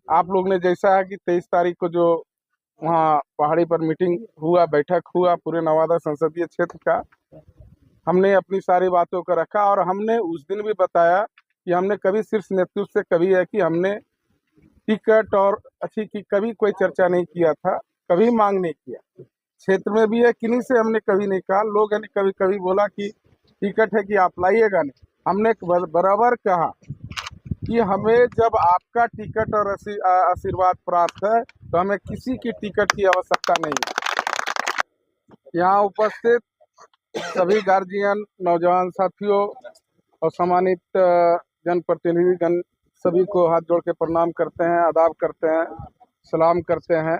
आप लोग ने जैसा है कि 23 तारीख को जो वहाँ पहाड़ी पर मीटिंग हुआ, बैठक हुआ पूरे नवादा संसदीय क्षेत्र का, हमने अपनी सारी बातों को रखा और हमने उस दिन भी बताया कि हमने कभी शीर्ष नेतृत्व से कभी है कि हमने टिकट और अच्छी की कभी कोई चर्चा नहीं किया था, कभी मांग नहीं किया। क्षेत्र में भी है किन्हीं से हमने कभी नहीं कहा। लोग ने कभी कभी बोला कि टिकट है कि आप लाइएगा नहीं, हमने बराबर कहा कि हमें जब आपका टिकट और आशीर्वाद प्राप्त है तो हमें किसी की टिकट की आवश्यकता नहीं है। यहाँ उपस्थित सभी गार्जियन, नौजवान साथियों और सम्मानित जनप्रतिनिधिगण सभी को हाथ जोड़ के प्रणाम करते हैं, आदाब करते हैं, सलाम करते हैं।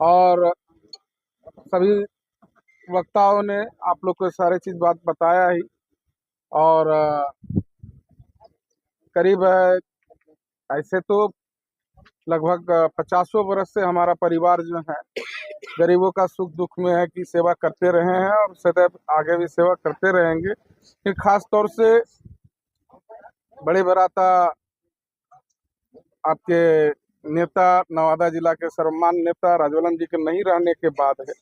और सभी वक्ताओं ने आप लोग को सारी चीज़ बात बताया ही। और करीब ऐसे तो लगभग 50 वर्ष से हमारा परिवार जो है गरीबों का सुख दुख में है कि सेवा करते रहे हैं और सदैव आगे भी सेवा करते रहेंगे। फिर खास तौर से बड़े बराता आपके नेता, नवादा जिला के सर्वमान्य नेता राजवलम जी के नहीं रहने के बाद है,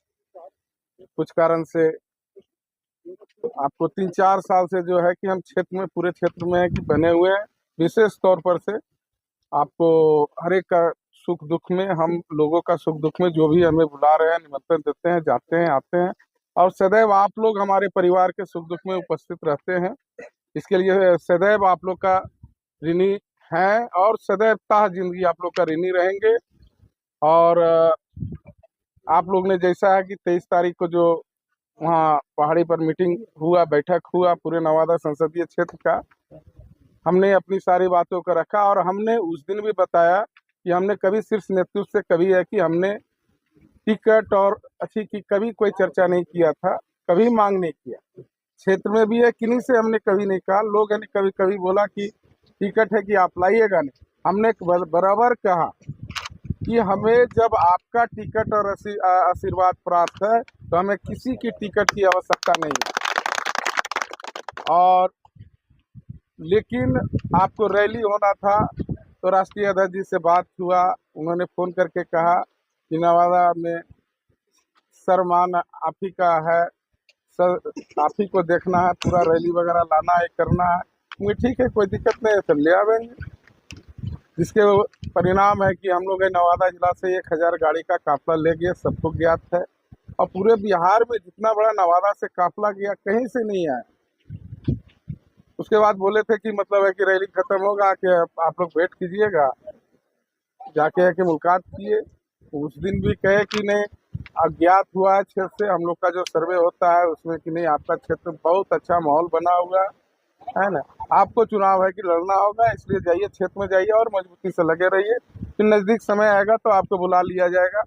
कुछ कारण से आपको 3-4 साल से जो है कि हम क्षेत्र में, पूरे क्षेत्र में है कि बने हुए हैं। विशेष तौर पर से आपको हर एक का सुख दुख में, हम लोगों का सुख दुख में जो भी हमें बुला रहे हैं, निमंत्रण देते हैं, जाते हैं, आते हैं और सदैव आप लोग हमारे परिवार के सुख दुख में उपस्थित रहते हैं। इसके लिए सदैव आप लोग का ऋणी हैं और सदैव ताह जिंदगी आप लोग का ऋणी रहेंगे। और आप लोग ने जैसा है कि 23 तारीख को जो वहाँ पहाड़ी पर मीटिंग हुआ, बैठक हुआ पूरे नवादा संसदीय क्षेत्र का, हमने अपनी सारी बातों को रखा और हमने उस दिन भी बताया कि हमने कभी शीर्ष नेतृत्व से कभी है कि हमने टिकट और अच्छी की कभी कोई चर्चा नहीं किया था, कभी मांग नहीं किया। क्षेत्र में भी है किन्हीं से हमने कभी नहीं कहा। लोग ने कभी कभी बोला कि टिकट है कि आप लाइएगा नहीं, हमने बराबर कहा कि हमें जब आपका टिकट और आशीर्वाद प्राप्त है तो हमें किसी की टिकट की आवश्यकता नहीं है। और लेकिन आपको रैली होना था तो राष्ट्रीय अध्यक्ष जी से बात हुआ, उन्होंने फ़ोन करके कहा कि नवादा में सरमान आप ही का है, सर आप ही को देखना है, पूरा रैली वगैरह लाना है, करना है। मुझे ठीक है, कोई दिक्कत नहीं है, तो ले आवेंगे। जिसके परिणाम है कि हम लोग नवादा जिला से 1000 गाड़ी का काफिला ले गए, सबको ज्ञात है। और पूरे बिहार में जितना बड़ा नवादा से काफिला गया कहीं से नहीं आया। उसके बाद बोले थे कि मतलब है कि रैली खत्म होगा कि आप लोग वेट कीजिएगा, जाके है कि मुलाकात किए। उस दिन भी कहे कि नहीं, अज्ञात हुआ है क्षेत्र से, हम लोग का जो सर्वे होता है उसमें कि नहीं आपका क्षेत्र बहुत अच्छा माहौल बना हुआ है ना, आपको चुनाव है कि लड़ना होगा, इसलिए जाइए क्षेत्र में जाइए और मजबूती से लगे रहिए। फिर नज़दीक समय आएगा तो आपको बुला लिया जाएगा।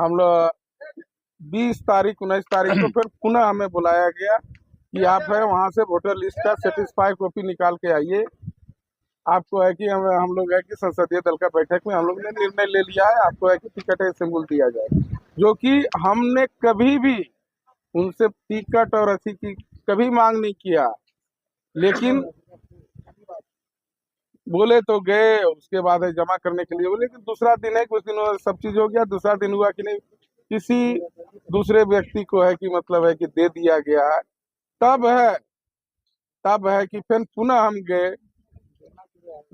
हम लोग 20 तारीख 19 तारीख को फिर पुनः हमें बुलाया गया कि आप है वहाँ से वोटर लिस्ट का सेटिस्फाई कॉपी निकाल के आइए। आपको है कि हम लोग है कि संसदीय दल का बैठक में हम लोग ने निर्णय ले लिया है, आपको है कि टिकट सिंबल दिया जाए, जो कि हमने कभी भी उनसे टिकट और अथी की कभी मांग नहीं किया। लेकिन बोले तो गए, उसके बाद है जमा करने के लिए बोले कि दूसरा दिन है, कुछ दिन सब चीज हो गया, दूसरा दिन हुआ कि नहीं किसी दूसरे व्यक्ति को है कि मतलब है कि दे दिया गया है। तब है कि फिर पुनः हम गए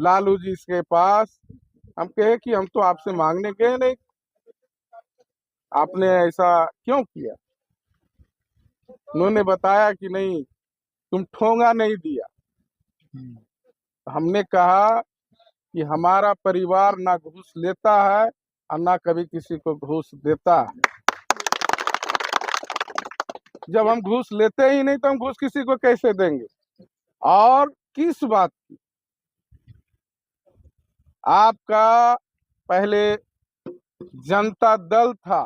लालू जी के पास। हम कहे कि हम तो आपसे मांगने गए नहीं, आपने ऐसा क्यों किया। उन्होंने बताया कि नहीं, तुम ठोंगा नहीं दिया। हमने कहा कि हमारा परिवार ना घूस लेता है और ना कभी किसी को घूस देता है। जब हम घूस लेते ही नहीं तो हम घूस किसी को कैसे देंगे। और किस बात की, आपका पहले जनता दल था,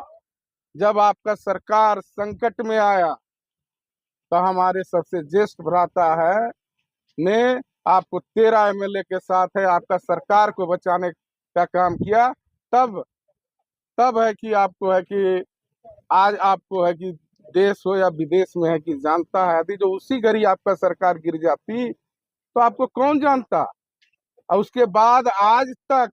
जब आपका सरकार संकट में आया तो हमारे सबसे ज्येष्ठ भ्राता है ने आपको 13 एमएलए के साथ है आपका सरकार को बचाने का काम किया। तब तब है कि आपको है कि आज आपको है कि देश हो या विदेश में है कि जानता है। यदि जो उसी घड़ी आपका सरकार गिर जाती तो आपको कौन जानता। और उसके बाद आज तक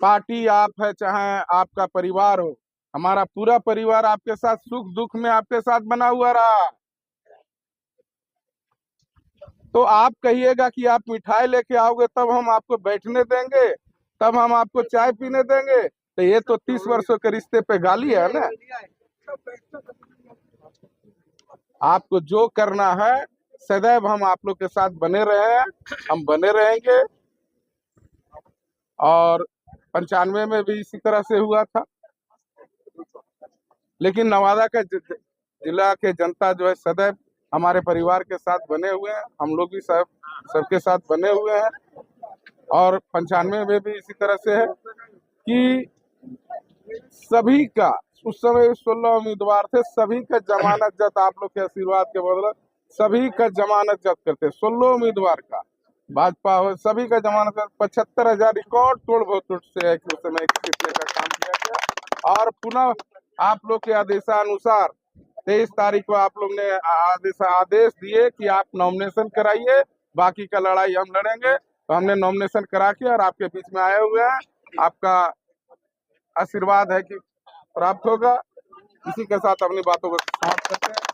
पार्टी आप है चाहे आपका परिवार हो, हमारा पूरा परिवार आपके साथ सुख दुख में आपके साथ बना हुआ रहा। तो आप कहिएगा कि आप मिठाई लेके आओगे तब हम आपको बैठने देंगे, तब हम आपको चाय पीने देंगे, तो ये तो 30 वर्षों के रिश्ते पे गाली है ना। आपको जो करना है सदैव हम आप लोग के साथ बने रहे हैं, हम बने रहेंगे। और 95 में भी इसी तरह से हुआ था, लेकिन नवादा का जिला के जनता जो है सदैव हमारे परिवार के साथ बने हुए हैं, हम लोग भी सबके साथ बने हुए हैं। और 95 में भी इसी तरह से है कि सभी का, उस समय 16 उम्मीदवार थे, सभी का जमानत जब्त आप लोग के आशीर्वाद के बदले सभी का जमानत जब्त करते, 16 उम्मीदवार का भाजपा हो, सभी का जमानत 75,000 रिकॉर्ड तोड़ बहुत से है कि उस समय जीतने का काम किया गया। और पुनः आप लोग के आदेशानुसार 23 तारीख को आप लोग ने आदेश दिए कि आप नॉमिनेशन कराइए, बाकी का लड़ाई हम लड़ेंगे। तो हमने नॉमिनेशन करा के और आपके बीच में आए हुए हैं, आपका आशीर्वाद है कि प्राप्त होगा। इसी के साथ अपनी बातों को समाप्त करते हैं।